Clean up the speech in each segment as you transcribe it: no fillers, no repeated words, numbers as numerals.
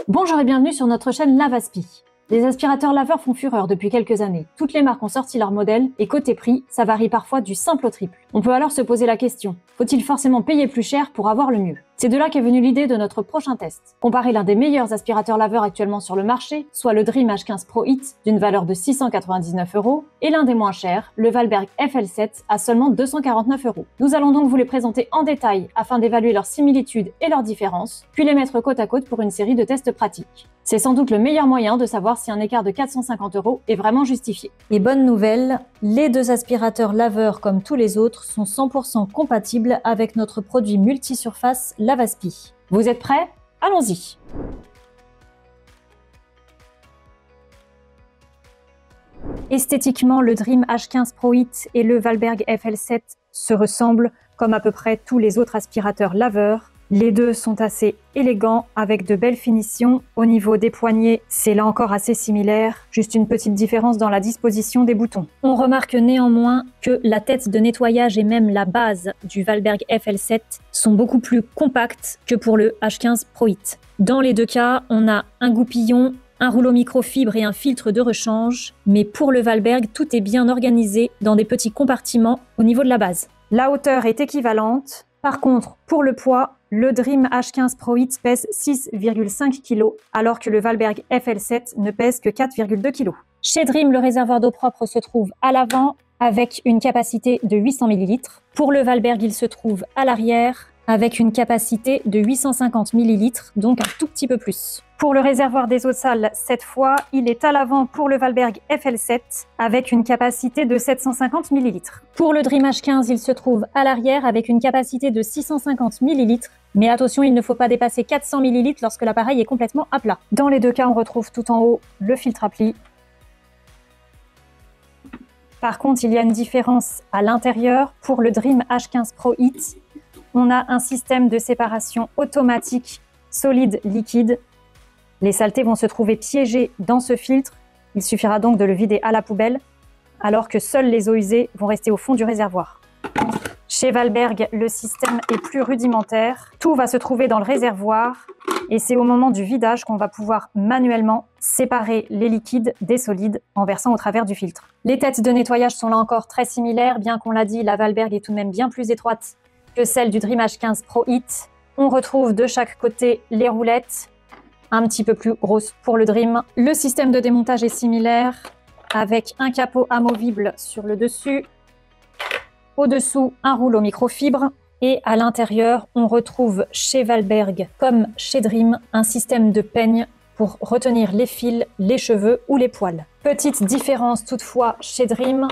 Bonjour et bienvenue sur notre chaîne Lavaspi. Les aspirateurs laveurs font fureur depuis quelques années. Toutes les marques ont sorti leur modèle et côté prix, ça varie parfois du simple au triple. On peut alors se poser la question, faut-il forcément payer plus cher pour avoir le mieux? C'est de là qu'est venue l'idée de notre prochain test. Comparer l'un des meilleurs aspirateurs laveurs actuellement sur le marché, soit le Dream H15 Pro Hit d'une valeur de 699 €, et l'un des moins chers, le Valberg FL7 à seulement 249 €. Nous allons donc vous les présenter en détail afin d'évaluer leurs similitudes et leurs différences, puis les mettre côte à côte pour une série de tests pratiques. C'est sans doute le meilleur moyen de savoir si un écart de 450 € est vraiment justifié. Et bonne nouvelle, les deux aspirateurs laveurs comme tous les autres sont 100% compatibles avec notre produit multisurface Lavaspi. Vous êtes prêts? Allons-y! Esthétiquement, le Dream H15 Pro Hit et le Valberg FL7 se ressemblent comme à peu près tous les autres aspirateurs laveurs. Les deux sont assez élégants avec de belles finitions. Au niveau des poignées, c'est là encore assez similaire, juste une petite différence dans la disposition des boutons. On remarque néanmoins que la tête de nettoyage et même la base du Valberg FL7 sont beaucoup plus compactes que pour le H15 Pro Hit. Dans les deux cas, on a un goupillon, un rouleau microfibre et un filtre de rechange, mais pour le Valberg, tout est bien organisé dans des petits compartiments au niveau de la base. La hauteur est équivalente. Par contre, pour le poids, le Dream H15 Pro Hit pèse 6,5 kg, alors que le Valberg FL7 ne pèse que 4,2 kg. Chez Dream, le réservoir d'eau propre se trouve à l'avant, avec une capacité de 800 ml. Pour le Valberg, il se trouve à l'arrière, avec une capacité de 850 ml, donc un tout petit peu plus. Pour le réservoir des eaux sales, cette fois, il est à l'avant pour le Valberg FL7, avec une capacité de 750 ml. Pour le Dream H15, il se trouve à l'arrière, avec une capacité de 650 ml. Mais attention, il ne faut pas dépasser 400 ml lorsque l'appareil est complètement à plat. Dans les deux cas, on retrouve tout en haut le filtre à plis. Par contre, il y a une différence à l'intérieur. Pour le Dream H15 Pro Hit, on a un système de séparation automatique solide-liquide. Les saletés vont se trouver piégées dans ce filtre. Il suffira donc de le vider à la poubelle, alors que seules les eaux usées vont rester au fond du réservoir. Chez Valberg, le système est plus rudimentaire. Tout va se trouver dans le réservoir et c'est au moment du vidage qu'on va pouvoir manuellement séparer les liquides des solides en versant au travers du filtre. Les têtes de nettoyage sont là encore très similaires, bien qu'on l'a dit, la Valberg est tout de même bien plus étroite que celle du Dream H15 Pro Hit. On retrouve de chaque côté les roulettes, un petit peu plus grosses pour le Dream. Le système de démontage est similaire, avec un capot amovible sur le dessus, au-dessous un rouleau microfibre, et à l'intérieur, on retrouve chez Valberg, comme chez Dream, un système de peigne pour retenir les fils, les cheveux ou les poils. Petite différence toutefois chez Dream,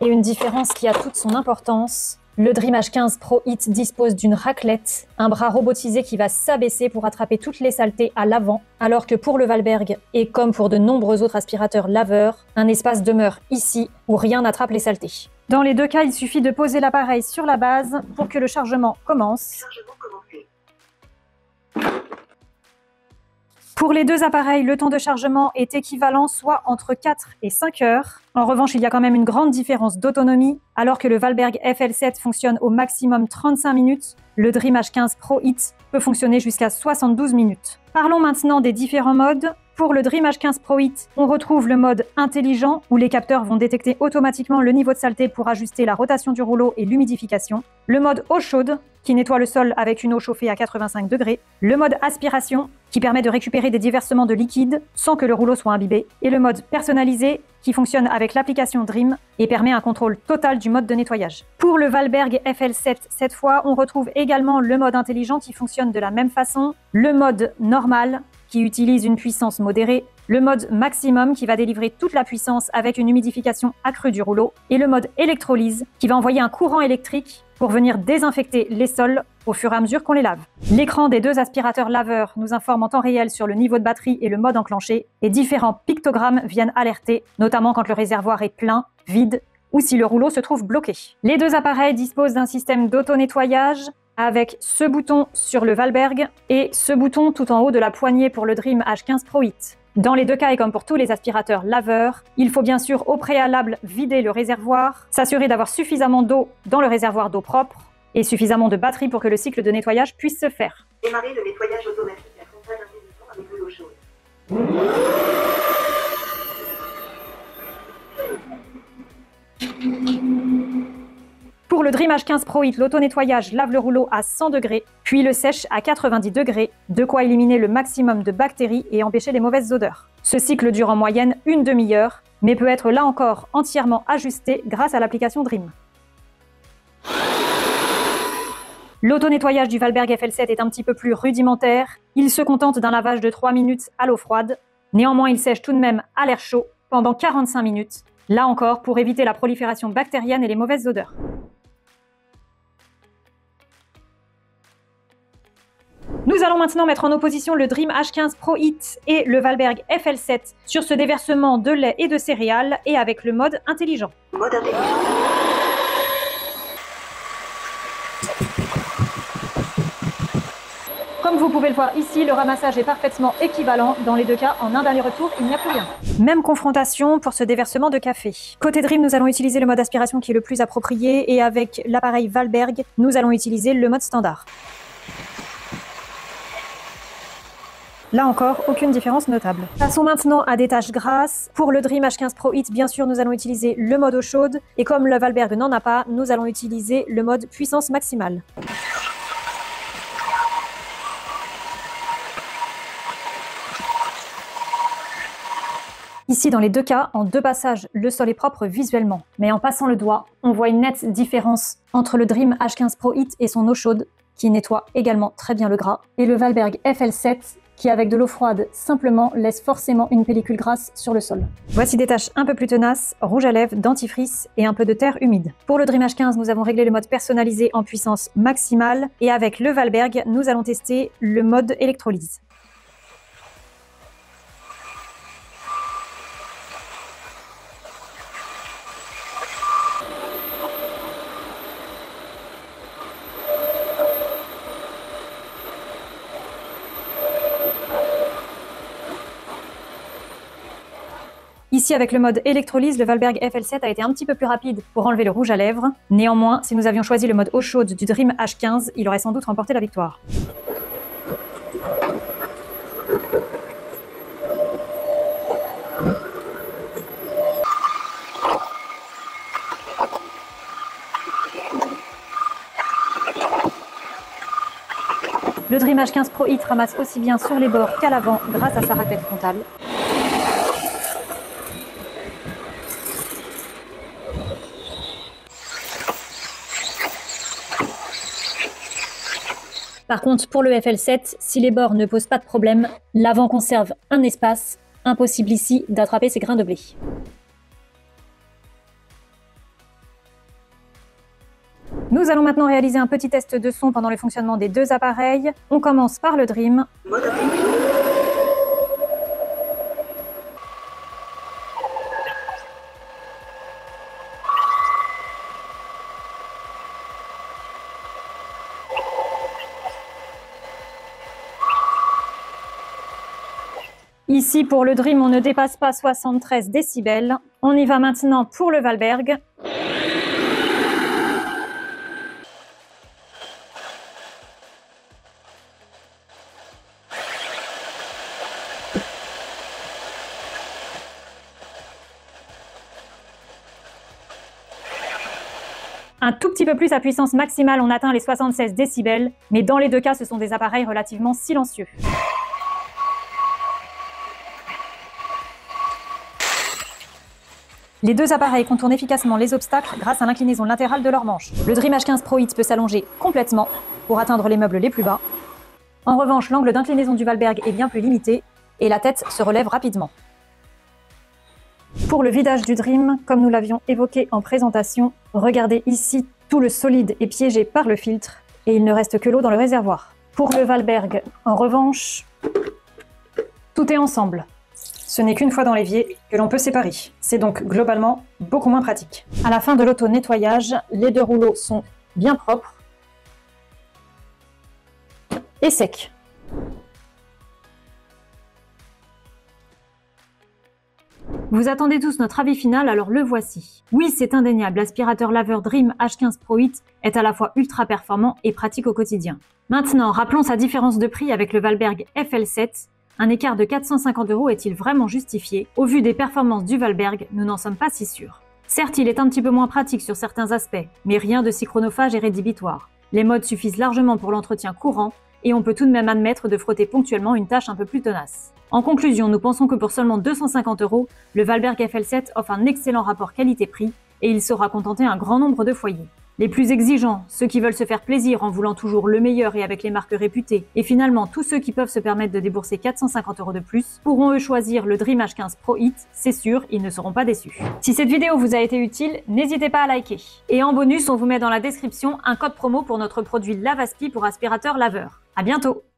et une différence qui a toute son importance. Le Dream H15 Pro Hit dispose d'une raclette, un bras robotisé qui va s'abaisser pour attraper toutes les saletés à l'avant, alors que pour le Valberg, et comme pour de nombreux autres aspirateurs laveurs, un espace demeure ici où rien n'attrape les saletés. Dans les deux cas, il suffit de poser l'appareil sur la base pour que le chargement commence. Pour les deux appareils, le temps de chargement est équivalent, soit entre 4 et 5 heures. En revanche, il y a quand même une grande différence d'autonomie. Alors que le Valberg FL7 fonctionne au maximum 35 minutes, le Dream H15 Pro Hit peut fonctionner jusqu'à 72 minutes. Parlons maintenant des différents modes. Pour le Dream H15 Pro Hit, on retrouve le mode intelligent, où les capteurs vont détecter automatiquement le niveau de saleté pour ajuster la rotation du rouleau et l'humidification. Le mode eau chaude, qui nettoie le sol avec une eau chauffée à 85 degrés. Le mode aspiration, qui permet de récupérer des déversements de liquide sans que le rouleau soit imbibé. Et le mode personnalisé, qui fonctionne avec l'application Dream et permet un contrôle total du mode de nettoyage. Pour le Valberg FL7, cette fois, on retrouve également le mode intelligent qui fonctionne de la même façon. Le mode normal, qui utilise une puissance modérée, le mode maximum qui va délivrer toute la puissance avec une humidification accrue du rouleau, et le mode électrolyse qui va envoyer un courant électrique pour venir désinfecter les sols au fur et à mesure qu'on les lave. L'écran des deux aspirateurs laveurs nous informe en temps réel sur le niveau de batterie et le mode enclenché, et différents pictogrammes viennent alerter, notamment quand le réservoir est plein, vide ou si le rouleau se trouve bloqué. Les deux appareils disposent d'un système d'auto-nettoyage avec ce bouton sur le Valberg et ce bouton tout en haut de la poignée pour le Dream H15 Pro Hit. Dans les deux cas et comme pour tous les aspirateurs laveurs, il faut bien sûr au préalable vider le réservoir, s'assurer d'avoir suffisamment d'eau dans le réservoir d'eau propre et suffisamment de batterie pour que le cycle de nettoyage puisse se faire. Démarrer le nettoyage automatique à frontage intelligent avec le Pour le Dream H15 Pro Hit, l'auto-nettoyage lave le rouleau à 100 degrés, puis le sèche à 90 degrés, de quoi éliminer le maximum de bactéries et empêcher les mauvaises odeurs. Ce cycle dure en moyenne une demi-heure, mais peut être là encore entièrement ajusté grâce à l'application Dream. L'auto-nettoyage du Valberg FL7 est un petit peu plus rudimentaire. Il se contente d'un lavage de 3 minutes à l'eau froide. Néanmoins, il sèche tout de même à l'air chaud pendant 45 minutes. Là encore, pour éviter la prolifération bactérienne et les mauvaises odeurs. Nous allons maintenant mettre en opposition le Dream H15 Pro Hit et le Valberg FL7 sur ce déversement de lait et de céréales et avec le mode intelligent. Comme vous pouvez le voir ici, le ramassage est parfaitement équivalent. Dans les deux cas, en un dernier retour, il n'y a plus rien. Même confrontation pour ce déversement de café. Côté Dream, nous allons utiliser le mode aspiration qui est le plus approprié et avec l'appareil Valberg, nous allons utiliser le mode standard. Là encore, aucune différence notable. Passons maintenant à des tâches grasses. Pour le Dream H15 Pro Hit, bien sûr, nous allons utiliser le mode eau chaude. Et comme le Valberg n'en a pas, nous allons utiliser le mode puissance maximale. Ici, dans les deux cas, en deux passages, le sol est propre visuellement. Mais en passant le doigt, on voit une nette différence entre le Dream H15 Pro Hit et son eau chaude, qui nettoie également très bien le gras, et le Valberg FL7, qui avec de l'eau froide simplement laisse forcément une pellicule grasse sur le sol. Voici des tâches un peu plus tenaces, rouge à lèvres, dentifrice et un peu de terre humide. Pour le Dream H15, nous avons réglé le mode personnalisé en puissance maximale et avec le Valberg, nous allons tester le mode électrolyse. Ici, avec le mode électrolyse, le Valberg FL7 a été un petit peu plus rapide pour enlever le rouge à lèvres. Néanmoins, si nous avions choisi le mode eau chaude du Dream H15, il aurait sans doute remporté la victoire. Le Dream H15 Pro Hit ramasse aussi bien sur les bords qu'à l'avant grâce à sa raclette frontale. Par contre, pour le FL7, si les bords ne posent pas de problème, l'avant conserve un espace, impossible ici d'attraper ces grains de blé. Nous allons maintenant réaliser un petit test de son pendant le fonctionnement des deux appareils. On commence par le Dream. Ici, pour le Dream, on ne dépasse pas 73 décibels. On y va maintenant pour le Valberg. Un tout petit peu plus à puissance maximale, on atteint les 76 décibels, mais dans les deux cas, ce sont des appareils relativement silencieux. Les deux appareils contournent efficacement les obstacles grâce à l'inclinaison latérale de leurs manches. Le Dream H15 Pro Hit peut s'allonger complètement pour atteindre les meubles les plus bas. En revanche, l'angle d'inclinaison du Valberg est bien plus limité et la tête se relève rapidement. Pour le vidage du Dream, comme nous l'avions évoqué en présentation, regardez ici, tout le solide est piégé par le filtre et il ne reste que l'eau dans le réservoir. Pour le Valberg, en revanche, tout est ensemble. Ce n'est qu'une fois dans l'évier que l'on peut séparer. C'est donc globalement beaucoup moins pratique. À la fin de l'auto-nettoyage, les deux rouleaux sont bien propres et secs. Vous attendez tous notre avis final, alors le voici. Oui, c'est indéniable, l'aspirateur laveur Dream H15 Pro Hit est à la fois ultra performant et pratique au quotidien. Maintenant, rappelons sa différence de prix avec le Valberg FL7. Un écart de 450 € est-il vraiment justifié? Au vu des performances du Valberg, nous n'en sommes pas si sûrs. Certes, il est un petit peu moins pratique sur certains aspects, mais rien de si chronophage et rédhibitoire. Les modes suffisent largement pour l'entretien courant, et on peut tout de même admettre de frotter ponctuellement une tâche un peu plus tenace. En conclusion, nous pensons que pour seulement 250 €, le Valberg FL7 offre un excellent rapport qualité-prix, et il saura contenter un grand nombre de foyers. Les plus exigeants, ceux qui veulent se faire plaisir en voulant toujours le meilleur et avec les marques réputées, et finalement tous ceux qui peuvent se permettre de débourser 450 € de plus, pourront eux choisir le Dream H15 Pro Hit, c'est sûr, ils ne seront pas déçus. Si cette vidéo vous a été utile, n'hésitez pas à liker. Et en bonus, on vous met dans la description un code promo pour notre produit Lavaspi pour aspirateur laveur. À bientôt!